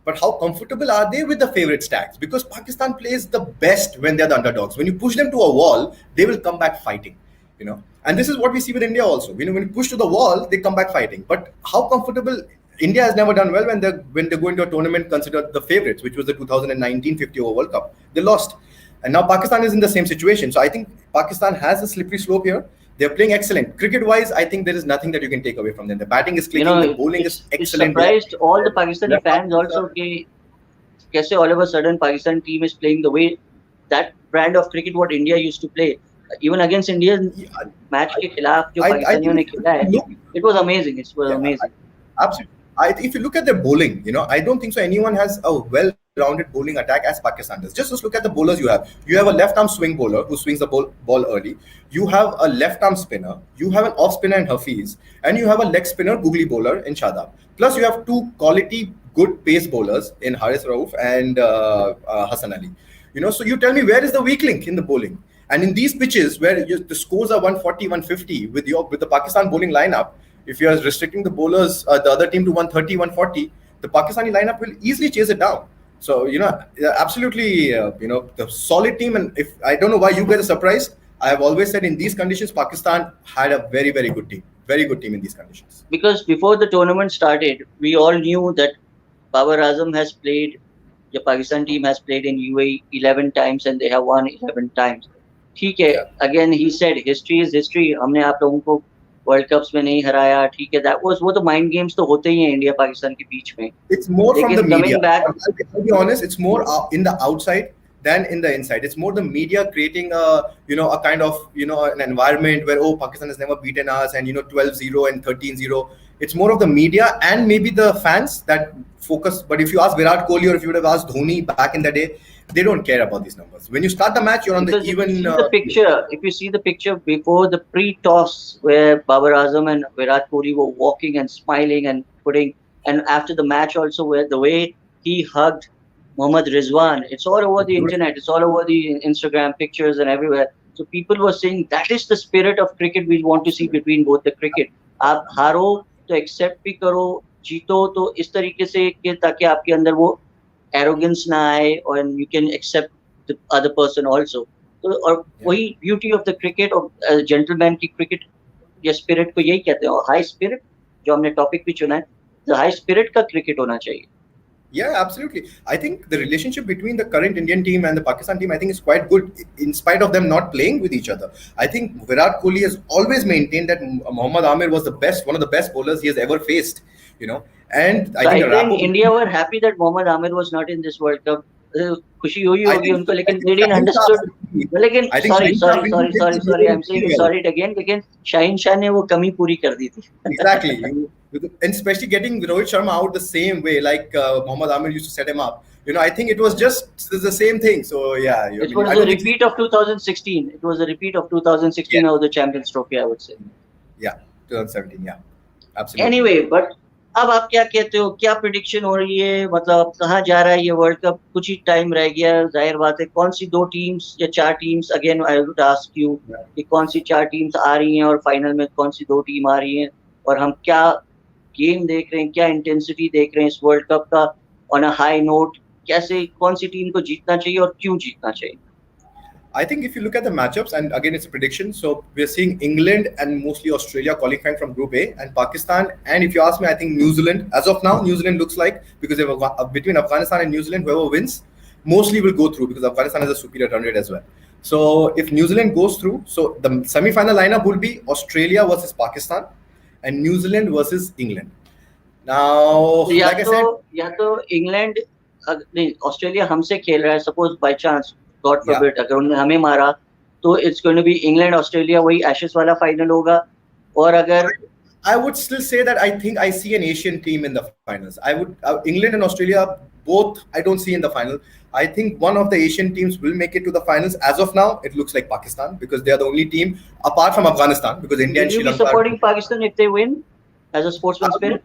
but how comfortable are they with the favorite stacks? Because Pakistan plays the best when they're the underdogs. When you push them to a wall, they will come back fighting, and this is what we see with India also. When you push to the wall, they come back fighting. But how comfortable? India has never done well when they go into a tournament considered the favorites, which was the 2019 50 over World Cup. They lost, and now Pakistan is in the same situation. So I think Pakistan has a slippery slope here. They're playing excellent. Cricket-wise, I think there is nothing that you can take away from them. The batting is clicking, the bowling is excellent. It surprised all the Pakistani fans also कि कैसे all of a sudden Pakistan team is playing the way that brand of cricket what India used to play. Even against Indian match के खिलाफ जो पाकिस्तानियों ने खेला है, it was amazing. It was amazing. Absolutely. If you look at their bowling, I don't think so anyone has a well-rounded bowling attack as Pakistan does. Just look at the bowlers you have. You have a left-arm swing bowler who swings the ball early. You have a left-arm spinner. You have an off-spinner in Hafiz. And you have a leg spinner, googly bowler in Shadab. Plus, you have two quality, good pace bowlers in Haris Rauf and Hassan Ali. So you tell me, where is the weak link in the bowling? And in these pitches where the scores are 140, 150 with the Pakistan bowling lineup, if you are restricting the bowlers, the other team to 130, 140, the Pakistani lineup will easily chase it down. So, absolutely, the solid team. And if I don't know why you guys are surprised, I have always said in these conditions, Pakistan had a very, very good team. Very good team in these conditions. Because before the tournament started, we all knew that Babar Azam has played, the Pakistan team has played in UAE 11 times and they have won 11 times. ठीक है, again he said history is history. हमने आप लोगों को world cups में नहीं हराया, ठीक है, that was वो तो माइंड गेम्स तो होते ही हैं इंडिया पाकिस्तान के बीच में. It's more from the media. I'll be honest, it's more in the outside than in the inside. It's more the media creating a kind of an environment where Pakistan has never beaten us and 12-0 and 13-0. It's more of the media and maybe the fans that focus. But if you ask Virat Kohli or if you would have asked Dhoni back in the day, they don't care about these numbers. When you start the match, you're on because the even. If you see the picture before the pre-toss where Babar Azam and Virat Kohli were walking and smiling and and after the match also where the way he hugged Mohammad Rizwan, it's all over the internet, it's all over the Instagram pictures and everywhere. So people were saying that is the spirit of cricket we want to see between both the cricket. आप हारो तो accept भी करो, जीतो तो इस तरीके से कि ताकि आपके अंदर वो arrogance ना आए, और you can accept the other person also. तो और Yeah. वही ब्यूटी ऑफ द क्रिकेट और जेंटलमैन की क्रिकेट या स्पिरिट को यही कहते हैं, और हाई स्पिरिट जो हमने टॉपिक भी चुना है, द हाई स्पिरिट का क्रिकेट होना चाहिए. Yeah, absolutely. I think the relationship between the current Indian team and the Pakistan team, I think, is quite good, in spite of them not playing with each other. I think Virat Kohli has always maintained that Mohammad Amir was the best, one of the best bowlers he has ever faced. And I So think I the think rapport. India were happy that Mohammad Amir was not in this World Cup. खुशी हुई I होगी think उनको, I लेकिन think they didn't Shaheen Shah understood. लेकिन I think sorry Shaheen Shah sorry really sorry did sorry the sorry game I'm saying really well. sorry again, लेकिन शाहीन शाह ने वो कमी पूरी कर दी थी. Exactly. And especially getting Rohit Sharma out the same way, like Mohammad Amir used to set him up. I think it was just the same thing. So yeah, I It mean, was I a don't think. repeat of 2016. It was a repeat of 2016 Yeah, of the Champions Trophy, I would say. yeah, 2017. Yeah, absolutely. Anyway, but अब आप क्या कहते हो, क्या prediction हो रही है, मतलब कहाँ जा रहा है ये वर्ल्ड कप? कुछ ही टाइम रह गया, जाहिर बात है. कौन सी 2 टीम्स या 4 teams, again I would ask you, Yeah. कि कौन सी 4 टीम्स आ रही हैं और फाइनल में कौन सी 2 टीम आ रही हैं, और हम क्या गेम देख रहे हैं, क्या इंटेंसिटी देख रहे हैं इस वर्ल्ड कप का ऑन अ हाई नोट? कैसे, कौन सी टीम को जीतना चाहिए और क्यों जीतना चाहिए? I think if you look at the matchups, and again it's a prediction, so we're seeing England and mostly Australia qualifying from Group A, and Pakistan. And if you ask me, I think New Zealand, as of now, New Zealand looks like, because between Afghanistan and New Zealand, whoever wins mostly will go through, because Afghanistan has a superior run rate as well. So if New Zealand goes through, so the semi-final lineup will be Australia versus Pakistan and New Zealand versus England. Now, तो like I said, या तो England, नहीं, Australia हमसे खेल रहा है, suppose by chance, God forbid, अगर उन्होंने हमें मारा तो it's going to be England Australia, वही एशेस वाला फाइनल होगा. और अगर I would still say that I think I see an Asian team in the finals. I would England and Australia both I don't see in the final. I think one of the Asian teams will make it to the finals. As of now, it looks like Pakistan, because they are the only team apart from Afghanistan, because India and will you Sri be Lanka. supporting Pakistan if they win as a sportsman spirit?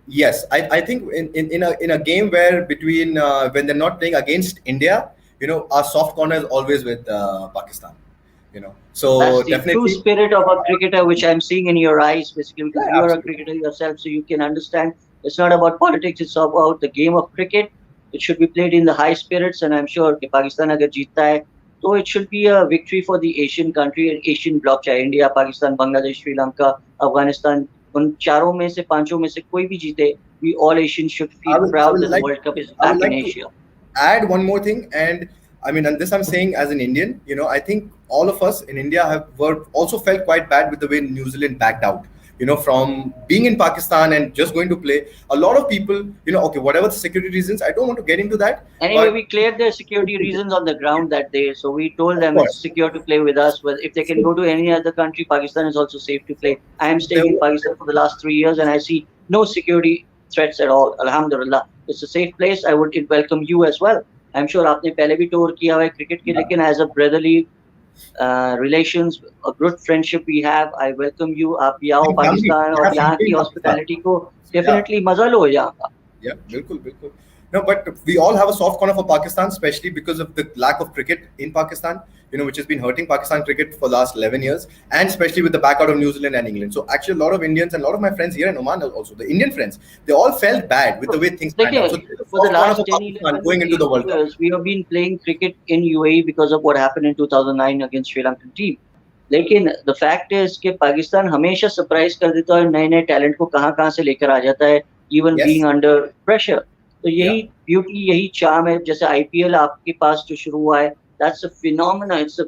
Yes, I think in a game where between when they're not playing against India, our soft corner is always with Pakistan. So That's the true definitely. spirit of a cricketer, which I'm seeing in your eyes, basically, because Yeah, you're a absolutely. cricketer yourself, so you can understand. It's not about politics; it's about the game of cricket. It should be played in the high spirits, and I'm sure कि पाकिस्तान अगर जीतता है, तो it should be a victory for the Asian country, Asian bloc, चाहे India, Pakistan, Bangladesh, Sri Lanka, Afghanistan, उन चारों में से, पांचों में से कोई भी जीते, we all Asians should I feel will, I proud will that the like World Cup is I would back in like to Asia. add one more thing, and I mean, and this I'm saying as an Indian, I think all of us in India were also felt quite bad with the way New Zealand backed out, from being in Pakistan and just going to play. A lot of people, okay, whatever the security reasons, I don't want to get into that. Anyway, But we cleared their security reasons on the ground that day, so we told of them it's course, secure to play with us. But if they can go to any other country, Pakistan is also safe to play. I am staying in there, Pakistan for the last 3 years, and I see no security threats at all. Alhamdulillah, it's a safe place. I would welcome you as well. I'm sure आपने पहले भी tour किया हुआ है cricket के, लेकिन as a brotherly relations, a good friendship we have, I welcome you. आप भी आओ and family, पाकिस्तान, yeah, और यहाँ family की in Pakistan. hospitality को Yeah. definitely मजा लो यहाँ का. Yeah, bilkul, bilkul. No, but we all have a soft corner for Pakistan, especially because of the lack of cricket in Pakistan, which has been hurting Pakistan cricket for the last 11 years, and especially with the back out of New Zealand and England. So actually, a lot of Indians and a lot of my friends here in Oman also, the Indian friends, they all felt bad with the way things panned out. So there's a For the soft corner last for 10, Pakistan 11, going into the World Cup. years, we have been playing cricket in UAE because of what happened in 2009 against Sri Lankan team. लेकिन the fact is कि पाकिस्तान हमेशा surprise कर देता है, नए नए talent को कहाँ कहाँ से लेकर आ जाता है, even Yes. being under pressure. तो यही Yeah. ब्यूटी, यही चार्म है. जैसे IPL आपके पास जो शुरू हुआ है, that's a phenomenon, it's the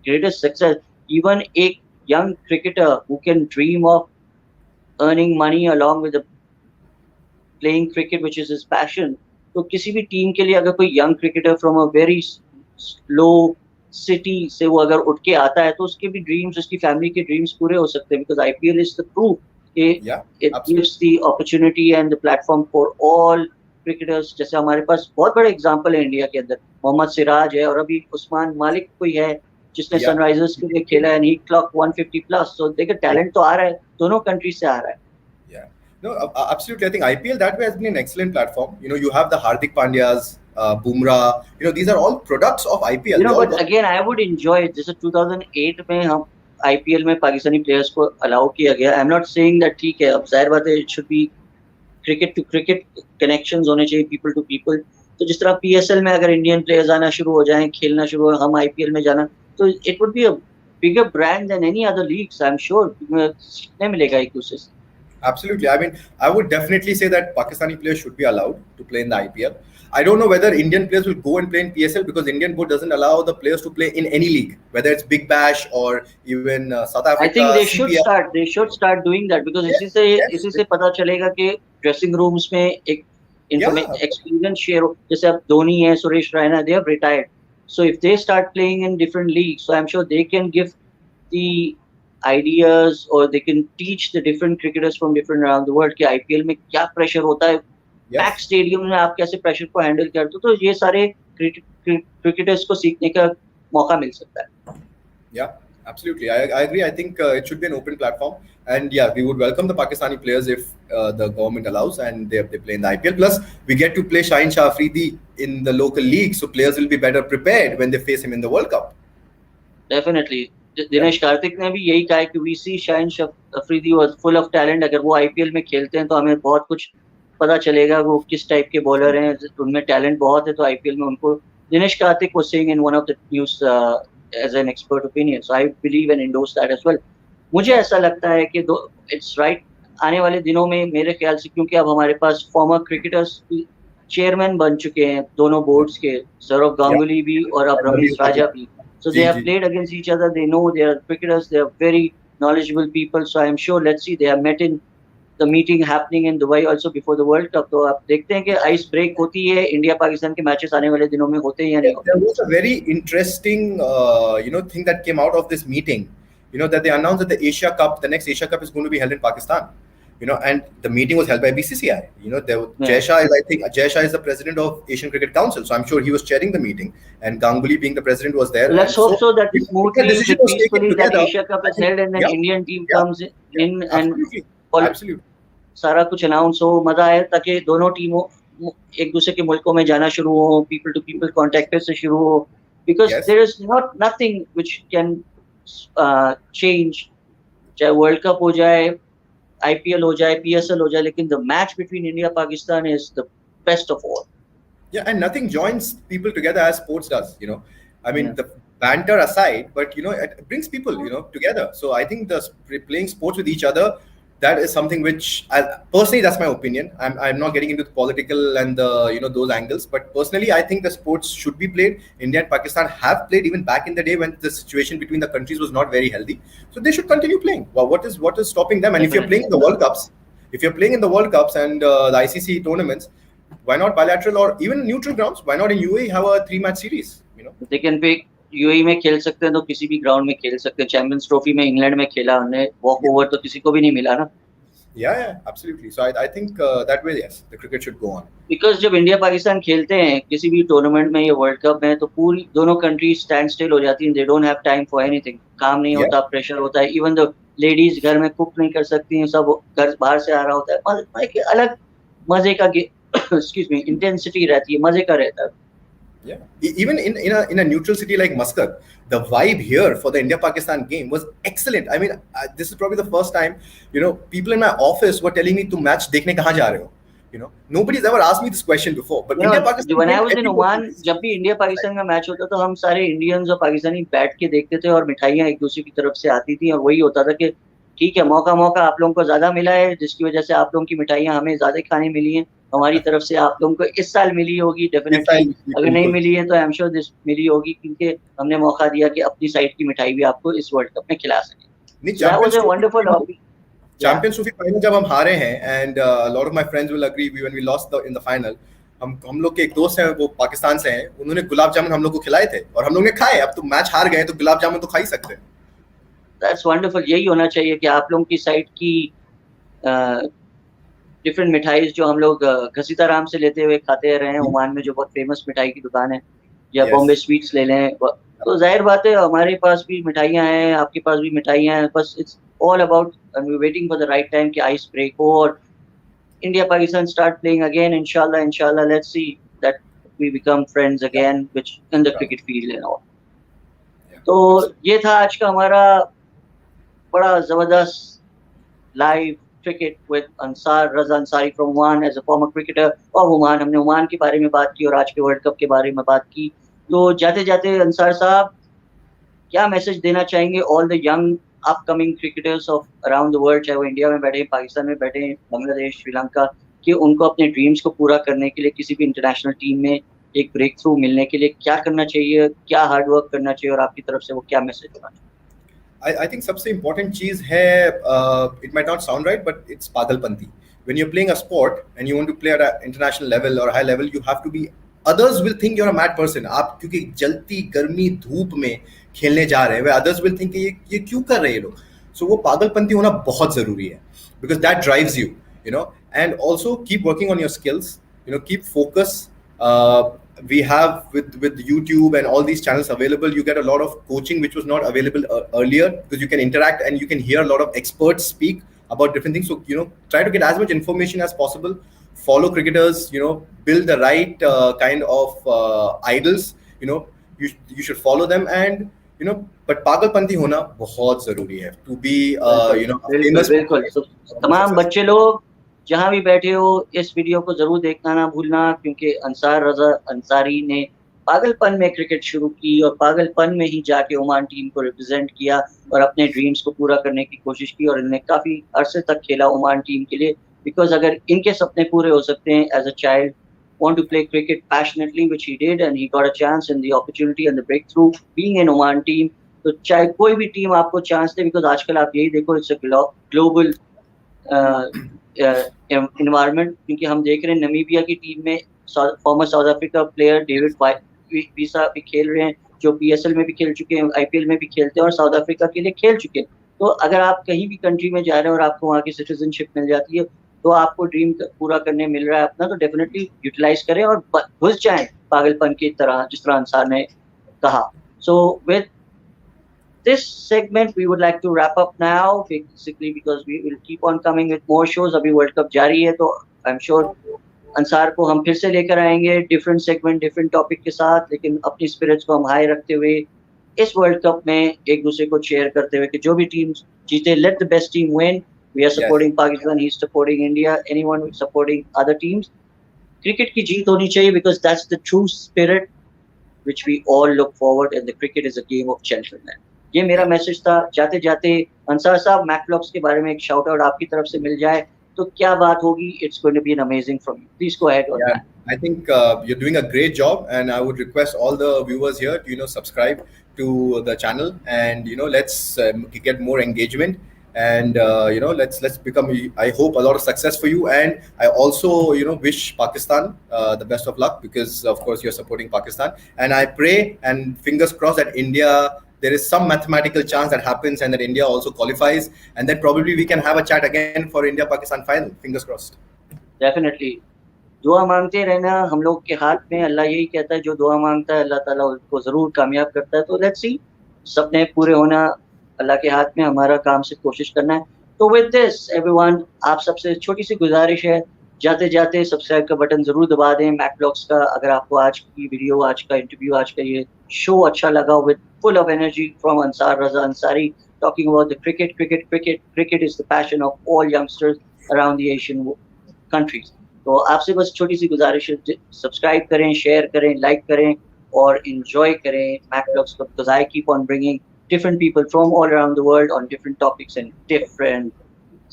greatest success. Even एक young cricketer who can dream of earning money along with the playing cricket, which is his passion. तो किसी भी टीम के लिए अगर कोई young cricketer from a very slow city से वो अगर उठ के आता है, तो उसके भी ड्रीम्स, उसकी फैमिली के ड्रीम्स पूरे हो सकते हैं, because IPL is the proof. Yeah, It absolutely. gives the opportunity and the platform for all cricketers. जैसे हमारे पास बहुत बड़े एग्जांपल है इंडिया के अंदर, मोहम्मद सिराज है, और अभी उस्मान मालिक कोई है जिसने Yeah. सनराइजर्स के लिए खेला है, and he clocked 150 plus. So देखिए टैलेंट तो आ रहा है, दोनों कंट्री से आ रहा है. Yeah. No, absolutely. I think IPL that way has been an excellent platform. You have the Hardik Pandyas, Bumrah. These are all products of IPL. They all But again, I would enjoy it. जैसे 2008 में हम IPL में Pakistani players को allow किया गया. I'm not saying that ठीक है, अब जाहिर बात है, it should be cricket to cricket connections होने चाहिए, people to people. तो जिस तरह PSL में अगर इंडियन प्लेयर्स आना शुरू हो जाएं, खेलना शुरू हो, हम IPL में जाना, तो it would be a bigger brand than any other leagues, I am sure सीखने मिलेगा एक दूसरे से. Absolutely. I mean, I would definitely say that Pakistani players should be allowed to play in the IPL. I don't know whether Indian players will go and play in PSL because Indian board doesn't allow the players to play in any league, whether it's Big Bash or even South I think Africa, they should CBL. start. They should start doing that because Yes, इसी yes, से पता चलेगा कि dressing rooms में एक yeah, experience share हो. जैसे अब धोनी है, Suresh Raina, they have retired. So if they start playing in different leagues, so I'm sure they can give the ideas or they can teach the different cricketers from different around the world कि IPL में क्या pressure होता है, pack yes. Stadium में आप कैसे pressure को handle करते हो. तो ये सारे क्रिकेटर्स को सीखने का मौका मिल सकता है. Yeah, absolutely. I agree. I think it should be an open platform. And yeah, we would welcome the Pakistani players if the government allows and they play in the IPL. Plus, we get to play Shaheen Shah Afridi in the local league. So players will be better prepared when they face him in the World Cup. Definitely. Dinesh Karthik ने भी यही कहा है कि we see Shaheen Afridi was full of talent. अगर वो IPL में खेलते हैं तो हमें बहुत कुछ पता चलेगा वो किस टाइप के बॉलर हैं, उनमें टैलेंट बहुत है. तो IPL में उनको, Dinesh Karthik was saying in one of the news as an expert opinion, so I believe and endorse that as well. मुझे ऐसा लगता है कि इट्स राइट. आने वाले दिनों में मेरे ख्याल से, क्योंकि अब हमारे पास फॉर्मर क्रिकेटर्स चेयरमैन बन चुके हैं दोनों बोर्ड्स के, सौरव गांगुली भी और अब रमीज राजा भी. So they have played against each other. They know they are cricketers. They are very knowledgeable people. So I am sure. Let's see. They have met in the meeting happening in Dubai also before the World Cup. तो आप देखते हैं कि ice break होती है. India Pakistan के matches आने वाले दिनों में होते हैं या नहीं होते. There was a very interesting, thing that came out of this meeting. That they announced that the next Asia Cup is going to be held in Pakistan. And the meeting was held by BCCI. Jay Shah is the president of Asian Cricket Council, so I'm sure he was chairing the meeting, and Ganguly, being the president, was there. Let's hope so that smoothly, decision was taken peacefully, that together. Asia Cup is held and then Indian team comes in and absolutely. सारा कुछ announce हो, मजा आए, ताकि दोनों टीमों एक दूसरे के मुल्कों में जाना शुरू हो, पीपल टू पीपल कॉन्टेक्ट से शुरू हो, because there is nothing which can change. चाहे वर्ल्ड कप हो जाए, IPL हो जाए, PSL हो जाए, लेकिन the match between India Pakistan is the best of all. Yeah, and nothing joins people together as sports does. I mean, the banter aside, but it brings people together. So I think playing sports with each other, that is something which personally, that's my opinion. I'm not getting into the political and the those angles, but personally I think the sports should be played. India and Pakistan have played even back in the day when the situation between the countries was not very healthy, so they should continue playing. Well, what is stopping them? And if you're playing in the World Cups and the ICC tournaments, why not bilateral or even neutral grounds? Why not in UAE have a 3-match series? They can pick. UAE में खेल सकते हैं तो किसी भी ground में खेल सकते हैं. चैंपियंस ट्रॉफी में इंग्लैंड में खेला हमने, वॉक ओवर तो किसी को भी नहीं मिला ना. Yeah, absolutely. So I think that way, yes, the cricket should go on. Because जब इंडिया पाकिस्तान खेलते हैं किसी भी टूर्नामेंट में या वर्ल्ड कप में, तो पूरी दोनों कंट्रीज स्टैंड स्टिल हो जाती हैं. They don't have time for anything. काम नहीं होता, प्रेशर होता है. इवन द लेडीज घर में कुक नहीं कर सकती हैं, सब घर बाहर से आ रहा होता है. एक अलग मजे का एक्सक्यूज मी इंटेंसिटी रहती है, मजे का रहता है. Yeah, even in a neutral city like Muscat, the vibe here for the India-Pakistan game was excellent. I mean, this is probably the first time, people in my office were telling me to match देखने कहाँ जा रहे हो. Nobody's ever asked me this question before. But India-Pakistan, when I was in Oman, जब भी India Pakistan का match होता तो हम सारे इंडियंस और पाकिस्तानी बैठ के देखते थे और मिठाइयाँ एक दूसरे की तरफ से आती थी, और वही होता था कि ठीक है, मौका आप लोगों को ज्यादा मिला है, जिसकी वजह से आप लोगों की मिठाइयाँ हमें ज्यादा खाने मिली हैं. हमारी तरफ से आप लोगों को इस साल मिली होगी डेफिनेटली. अगर नहीं मिली है तो आई एम श्योर दिस मिली होगी, क्योंकि हमने मौका दिया कि अपनी साइड की मिठाई भी आपको इस वर्ल्ड कप में खिला सकें. That was a wonderful hobby. Champions Trophy final जब हम हारे हैं, and a lot of my friends will agree, when we lost in the final, हम लोग के एक दोस्त हैं, वो पाकिस्तान से हैं, उन्होंने गुलाब जामुन हम लोग को खिलाए थे और हम लोग ने खाए. अब तो मैच हार गए तो गुलाब जामुन तो खा ही सकते हैं. That's wonderful. यही होना चाहिए कि आप लोगों की साइड की डिफरेंट मिठाई जो हम लोग घसीटा राम से लेते हुए खाते रहे हैं, ओमान में जो बहुत फेमस मिठाई की दुकान है, या बॉम्बे स्वीट्स ले लें, तो जाहिर बात है हमारे पास भी मिठाइयाँ हैं, आपके पास भी मिठाइयाँ हैं. बस it's all about waiting for the right time कि आइस ब्रेक हो और India Pakistan start playing again. इंशाल्लाह let's see that we become friends again which in the cricket field and all. तो ये था आज का हमारा बड़ा जबरदस्त live cricket with Ansar Raza Ansari from Oman as a former cricketer of Oman. हमने ओमान के बारे में बात की और आज के वर्ल्ड कप के बारे में बात की. तो जाते जाते अंसार साहब क्या मैसेज देना चाहेंगे all the young upcoming cricketers of around the world, चाहे वो इंडिया में बैठे, पाकिस्तान में बैठे, बांग्लादेश, श्रीलंका, कि उनको अपने ड्रीम्स को पूरा करने के लिए किसी भी इंटरनेशनल टीम में एक ब्रेक थ्रू मिलने के लिए क्या करना चाहिए, क्या हार्ड वर्क करना चाहिए और आपकी तरफ से वो क्या मैसेज होना चाहिए? I think सबसे important चीज है, it might not sound right, but it's पागलपंती. When you're playing a sport and you want to play at an international level or high level, you have to be. Others will think you're a mad person. आप क्योंकि जलती गर्मी धूप में खेलने जा रहे हैं, where others will think ये क्यों कर रहे हैं लोग. So वो पागलपंती होना बहुत जरूरी है, because that drives you, you know. And also keep working on your skills. You know, keep focus. We have with YouTube and all these channels available, you get a lot of coaching which was not available earlier, because you can interact and you can hear a lot of experts speak about different things. So, you know, try to get as much information as possible. Follow cricketers, you know, build the right kind of idols, you know, you should follow them. And you know, but पागलपंती होना बहुत जरूरी है to be you know, famous. बिल्कुल. तमाम बच्चे लोग जहां भी बैठे हो इस वीडियो को जरूर देखना ना भूलना, क्योंकि अंसार रजा अंसारी ने पागलपन में क्रिकेट शुरू की और पागलपन में ही जाके ओमान टीम को रिप्रेजेंट किया और अपने ड्रीम्स को पूरा करने की कोशिश की और इन्होंने काफी अरसे तक खेला ओमान टीम के लिए. बिकॉज अगर इनके सपने पूरे हो सकते हैं as a child, want to play cricket passionately, which he did, and he got a chance and the opportunity and the breakthrough being in Oman team. तो चाहे कोई भी टीम आपको चांस दे, बिकॉज आजकल आप यही देखो, इट्स अ ग्लोबल एनवायरनमेंट. क्योंकि हम देख रहे हैं नमीबिया की टीम में farmer south Africa player David visa भी खेल रहे हैं, जो PSL में भी खेल चुके हैं, IPL में भी खेलते हैं और साउथ अफ्रीका के लिए खेल चुके हैं. तो अगर आप कहीं भी कंट्री में जा रहे हैं और आपको वहाँ की सिटीजनशिप मिल जाती है, तो आपको ड्रीम पूरा करने मिल रहा है अपना, तो डेफिनेटली यूटिलाइज करें और घुस जाएं पागलपन की तरह, जिस तरह अंसार ने कहा. So with this segment we would like to wrap up now, basically because we will keep on coming with more shows. अभी वर्ल्ड कप जारी है, तो I'm sure अंसार को हम फिर से लेकर आएंगे डिफरेंट सेगमेंट, डिफरेंट टॉपिक के साथ, लेकिन अपनी स्पिरिट्स को हम हाई रखते हुए इस वर्ल्ड कप में एक दूसरे को शेयर करते हुए कि जो भी टीम जीते, let the best team win. We are supporting Pakistan, he's supporting India, anyone supporting other teams. Cricket की जीत होनी चाहिए, because that's the true spirit which we all look forward, and the cricket is a game of gentlemen. ये मेरा message था. जाते जाते अंसार साहब, मैकलॉक्स के बारे में एक शाउट आउट आपकी तरफ से मिल जाए तो क्या बात होगी. It's going to be an amazing from you. Please go ahead on that. I think you're doing a great job, and I would request all the viewers here to, you know, subscribe to the channel, and you know, let's get more engagement. And you know, let's become, I hope, a lot of success for you. And I also, you know, wish Pakistan the best of luck, because of course you're supporting Pakistan, and I pray and fingers crossed that India, there is some mathematical chance that happens and that India also qualifies, and then probably we can have a chat again for India Pakistan final. Fingers crossed. Definitely. दुआ मांगते रहना, हम लोग के हाथ में. अल्लाह यही कहता है, जो दुआ मांगता है अल्लाह ताला उसको जरूर कामयाब करता है. तो लेट्स सी, सपने पूरे होना अल्लाह के हाथ में, हमारा काम से कोशिश करना है. तो विद दिस एवरीवन, आप सबसे छोटी सी गुजारिश है, जाते जाते सब्सक्राइब का बटन जरूर दबा दें मैकलॉक्स का. अगर आपको आज की वीडियो, आज का इंटरव्यू, आज का ये शो अच्छा लगा, with full of energy from Ansar Raza Ansari, talking about the cricket is the passion of all youngsters around the Asian countries. तो आपसे बस छोटी सी गुजारिश है, सब्सक्राइब करें, शेयर करें, लाइक करें और इंजॉय करें मैकलॉक्स को, because I keep on bringing different people from all around the world on different topics and different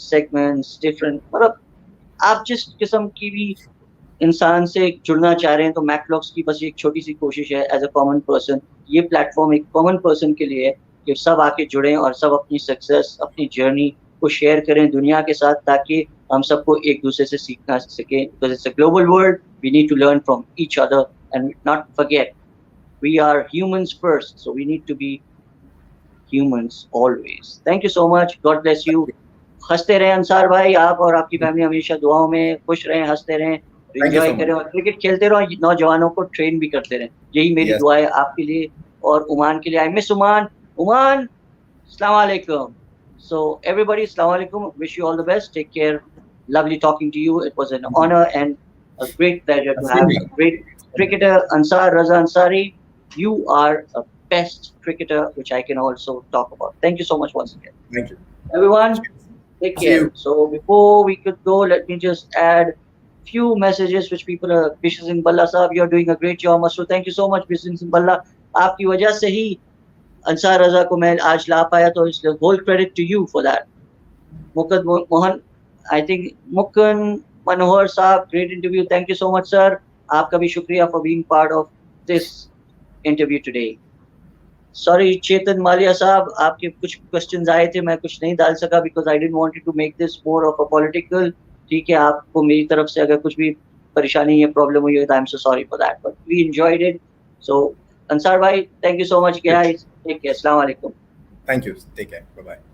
segments, different, मतलब आप जिस किस्म की भी इंसान से जुड़ना चाह रहे हैं, तो मैकलॉक्स की बस एक छोटी सी कोशिश है एज अ कॉमन पर्सन. ये प्लेटफॉर्म एक कॉमन पर्सन के लिए है कि सब आके जुड़ें और सब अपनी सक्सेस, अपनी जर्नी को शेयर करें दुनिया के साथ, ताकि हम सबको एक दूसरे से सीखना सकें. Because it's a global world, we need to learn from each other and not forget we are humans first, so we need to be humans always. Thank you so much. God bless you. हंसते रहें अंसार भाई, आप और आपकी family हमेशा दुआओं में खुश रहें, हंसते रहें, एंजॉय करें और क्रिकेट खेलते रहो, नौजवानों को ट्रेन भी करते रहें. यही मेरी दुआ है आपके लिए और ओमान के लिए. I miss Oman. ओमान, अस्सलाम वालेकुम. So everybody, assalamu alaikum. Wish you all the best. Take care. Lovely talking to you. It was an honor and a great pleasure to have a great cricketer, Ansar Raza Ansari. You are a best cricketer, which I can also talk about. Thank you so much once again. Thank you. Everyone, Take See care. you. So before we could go, let me just add few messages which people are. Bishan Singh Balla sahab, you're doing a great job. So thank you so much, Bishan Singh Balla. आपकी वजह से ही अंसार रजा को मैं आज ला पाया, तो इसलिए whole credit to you for that. Mukund Mohan, I think Mukund Manohar Saab, great interview. Thank you so much, sir. आपका भी शुक्रिया for being part of this interview today. Sorry, चेतन मालिया साहब, आपके कुछ क्वेश्चंस आए थे, मैं कुछ नहीं डाल सका because I didn't want it to make this more of a political. ठीक है, आपको मेरी तरफ से अगर कुछ भी परेशानी या प्रॉब्लम हुई है तो I'm so sorry for that. But we enjoyed it. So, Ansar bhai, thank you so much, guys. Take care. Assalamu alaikum. Thank you. Take care. Bye bye.